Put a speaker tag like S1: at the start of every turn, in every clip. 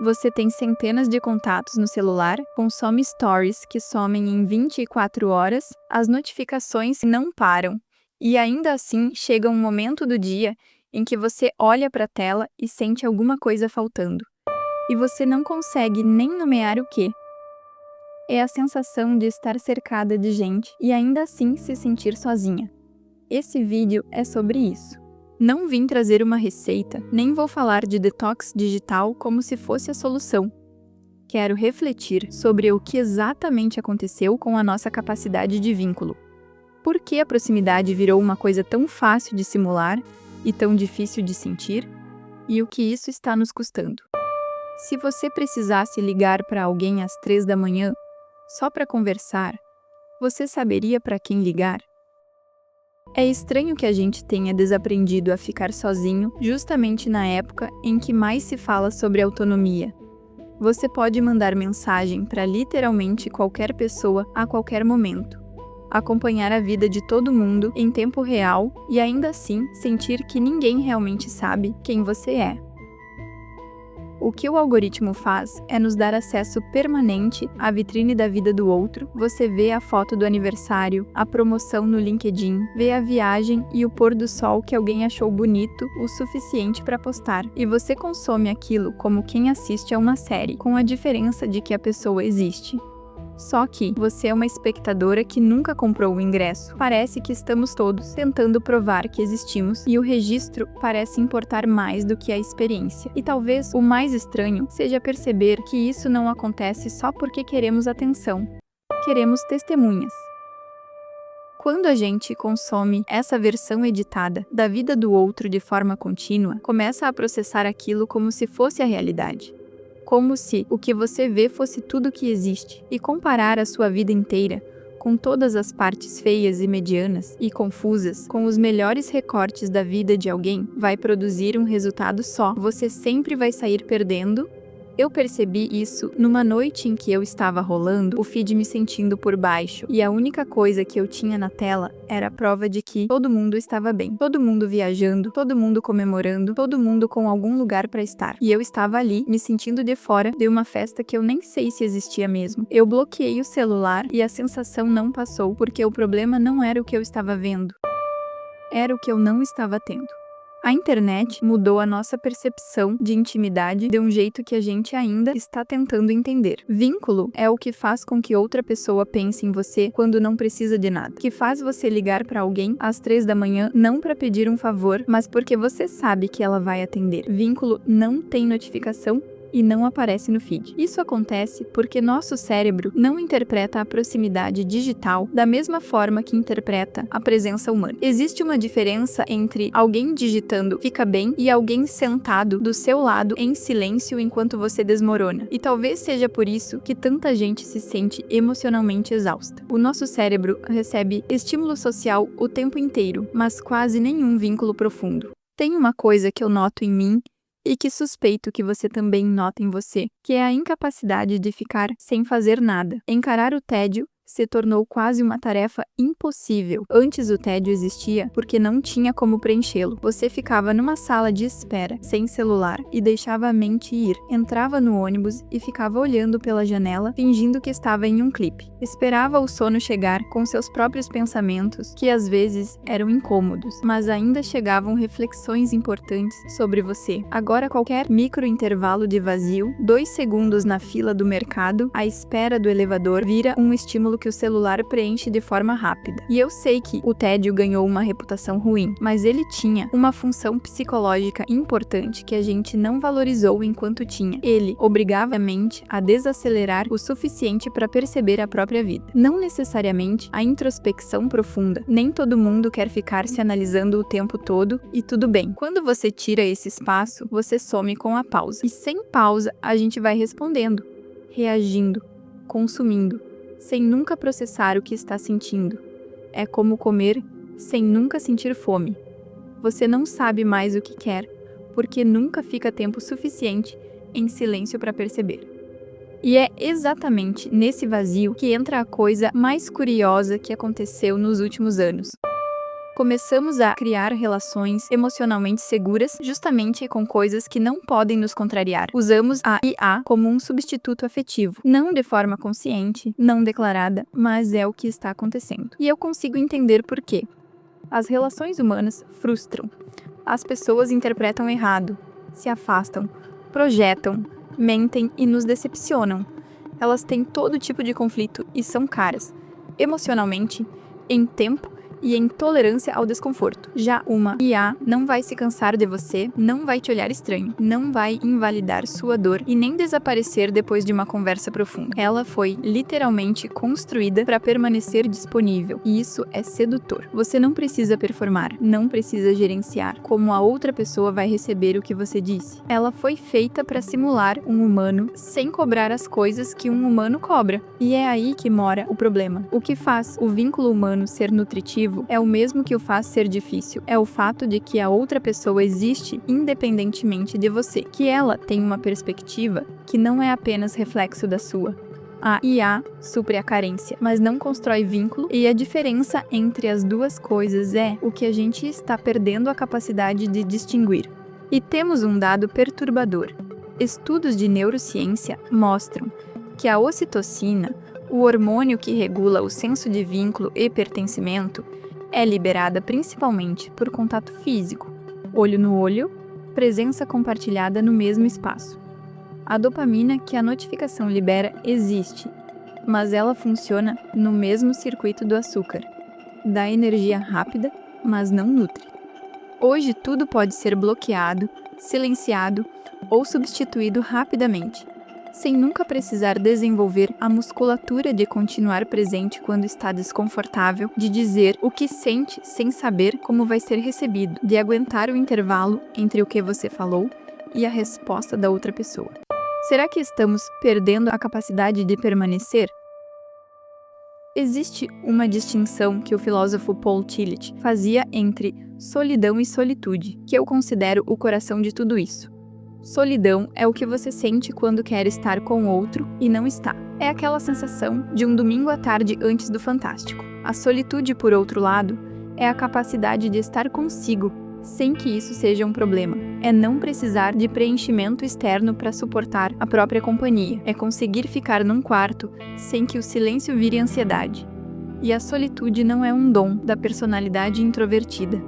S1: Você tem centenas de contatos no celular, consome stories que somem em 24 horas, as notificações não param. E ainda assim, chega um momento do dia em que você olha para a tela e sente alguma coisa faltando. E você não consegue nem nomear o que. É a sensação de estar cercada de gente e ainda assim se sentir sozinha. Esse vídeo é sobre isso. Não vim trazer uma receita, nem vou falar de detox digital como se fosse a solução. Quero refletir sobre o que exatamente aconteceu com a nossa capacidade de vínculo. Por que a proximidade virou uma coisa tão fácil de simular e tão difícil de sentir? E o que isso está nos custando? Se você precisasse ligar para alguém às 3 da manhã, só para conversar, você saberia para quem ligar? É estranho que a gente tenha desaprendido a ficar sozinho justamente na época em que mais se fala sobre autonomia. Você pode mandar mensagem para literalmente qualquer pessoa a qualquer momento, acompanhar a vida de todo mundo em tempo real e ainda assim sentir que ninguém realmente sabe quem você é. O que o algoritmo faz é nos dar acesso permanente à vitrine da vida do outro. Você vê a foto do aniversário, a promoção no LinkedIn, vê a viagem e o pôr do sol que alguém achou bonito o suficiente para postar. E você consome aquilo como quem assiste a uma série, com a diferença de que a pessoa existe. Só que você é uma espectadora que nunca comprou o ingresso. Parece que estamos todos tentando provar que existimos e o registro parece importar mais do que a experiência. E talvez o mais estranho seja perceber que isso não acontece só porque queremos atenção. Queremos testemunhas. Quando a gente consome essa versão editada da vida do outro de forma contínua, começa a processar aquilo como se fosse a realidade. Como se o que você vê fosse tudo que existe, e comparar a sua vida inteira, com todas as partes feias e medianas e confusas, com os melhores recortes da vida de alguém, vai produzir um resultado só. Você sempre vai sair perdendo. Eu percebi isso numa noite em que eu estava rolando o feed me sentindo por baixo, e a única coisa que eu tinha na tela era a prova de que todo mundo estava bem. Todo mundo viajando, todo mundo comemorando, todo mundo com algum lugar para estar. E eu estava ali, me sentindo de fora de uma festa que eu nem sei se existia mesmo. Eu bloqueei o celular e a sensação não passou, porque o problema não era o que eu estava vendo, era o que eu não estava tendo. A internet mudou a nossa percepção de intimidade de um jeito que a gente ainda está tentando entender. Vínculo é o que faz com que outra pessoa pense em você quando não precisa de nada. Que faz você ligar para alguém às 3 da manhã não para pedir um favor, mas porque você sabe que ela vai atender. Vínculo não tem notificação e não aparece no feed. Isso acontece porque nosso cérebro não interpreta a proximidade digital da mesma forma que interpreta a presença humana. Existe uma diferença entre alguém digitando "fica bem" e alguém sentado do seu lado em silêncio enquanto você desmorona. E talvez seja por isso que tanta gente se sente emocionalmente exausta. O nosso cérebro recebe estímulo social o tempo inteiro, mas quase nenhum vínculo profundo. Tem uma coisa que eu noto em mim e que suspeito que você também nota em você, que é a incapacidade de ficar sem fazer nada. Encarar o tédio se tornou quase uma tarefa impossível. Antes o tédio existia porque não tinha como preenchê-lo. Você ficava numa sala de espera, sem celular, e deixava a mente ir. Entrava no ônibus e ficava olhando pela janela, fingindo que estava em um clipe. Esperava o sono chegar com seus próprios pensamentos, que às vezes eram incômodos, mas ainda chegavam reflexões importantes sobre você. Agora qualquer micro intervalo de vazio, 2 segundos na fila do mercado, à espera do elevador, vira um estímulo que o celular preenche de forma rápida. E eu sei que o tédio ganhou uma reputação ruim, mas ele tinha uma função psicológica importante que a gente não valorizou enquanto tinha. Ele obrigava a mente a desacelerar o suficiente para perceber a própria vida. Não necessariamente a introspecção profunda. Nem todo mundo quer ficar se analisando o tempo todo, e tudo bem. Quando você tira esse espaço, você some com a pausa. E sem pausa, a gente vai respondendo, reagindo, consumindo, sem nunca processar o que está sentindo. É como comer sem nunca sentir fome. Você não sabe mais o que quer, porque nunca fica tempo suficiente em silêncio para perceber. E é exatamente nesse vazio que entra a coisa mais curiosa que aconteceu nos últimos anos. Começamos a criar relações emocionalmente seguras justamente com coisas que não podem nos contrariar. Usamos a IA como um substituto afetivo, não de forma consciente, não declarada, mas é o que está acontecendo. E eu consigo entender por quê. As relações humanas frustram. As pessoas interpretam errado, se afastam, projetam, mentem e nos decepcionam. Elas têm todo tipo de conflito e são caras, emocionalmente, em tempo e em tolerância ao desconforto. Já uma IA não vai se cansar de você, não vai te olhar estranho, não vai invalidar sua dor e nem desaparecer depois de uma conversa profunda. Ela foi literalmente construída para permanecer disponível, e isso é sedutor. Você não precisa performar, não precisa gerenciar como a outra pessoa vai receber o que você disse. Ela foi feita para simular um humano sem cobrar as coisas que um humano cobra. E é aí que mora o problema. O que faz o vínculo humano ser nutritivo é o mesmo que o faz ser difícil. É o fato de que a outra pessoa existe independentemente de você, que ela tem uma perspectiva que não é apenas reflexo da sua. A IA supre a carência, mas não constrói vínculo, e a diferença entre as duas coisas é o que a gente está perdendo a capacidade de distinguir. E temos um dado perturbador. Estudos de neurociência mostram que a ocitocina, o hormônio que regula o senso de vínculo e pertencimento, é liberada principalmente por contato físico, olho no olho, presença compartilhada no mesmo espaço. A dopamina que a notificação libera existe, mas ela funciona no mesmo circuito do açúcar. Dá energia rápida, mas não nutre. Hoje tudo pode ser bloqueado, silenciado ou substituído rapidamente, sem nunca precisar desenvolver a musculatura de continuar presente quando está desconfortável, de dizer o que sente sem saber como vai ser recebido, de aguentar o intervalo entre o que você falou e a resposta da outra pessoa. Será que estamos perdendo a capacidade de permanecer? Existe uma distinção que o filósofo Paul Tillich fazia entre solidão e solitude, que eu considero o coração de tudo isso. Solidão é o que você sente quando quer estar com outro e não está. É aquela sensação de um domingo à tarde antes do Fantástico. A solitude, por outro lado, é a capacidade de estar consigo, sem que isso seja um problema. É não precisar de preenchimento externo para suportar a própria companhia. É conseguir ficar num quarto sem que o silêncio vire ansiedade. E a solitude não é um dom da personalidade introvertida.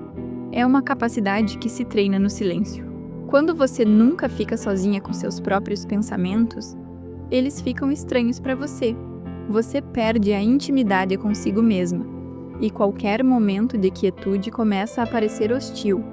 S1: É uma capacidade que se treina no silêncio. Quando você nunca fica sozinha com seus próprios pensamentos, eles ficam estranhos para você. Você perde a intimidade consigo mesma, e qualquer momento de quietude começa a parecer hostil,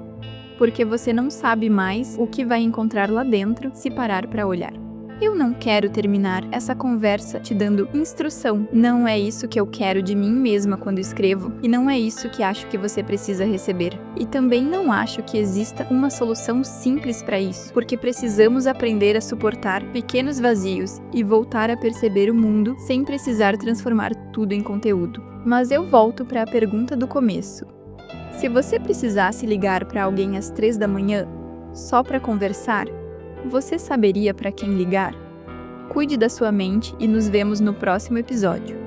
S1: porque você não sabe mais o que vai encontrar lá dentro se parar para olhar. Eu não quero terminar essa conversa te dando instrução. Não é isso que eu quero de mim mesma quando escrevo, e não é isso que acho que você precisa receber. E também não acho que exista uma solução simples para isso, porque precisamos aprender a suportar pequenos vazios e voltar a perceber o mundo sem precisar transformar tudo em conteúdo. Mas eu volto para a pergunta do começo. Se você precisasse ligar para alguém às 3 da manhã, só para conversar, você saberia para quem ligar? Cuide da sua mente e nos vemos no próximo episódio.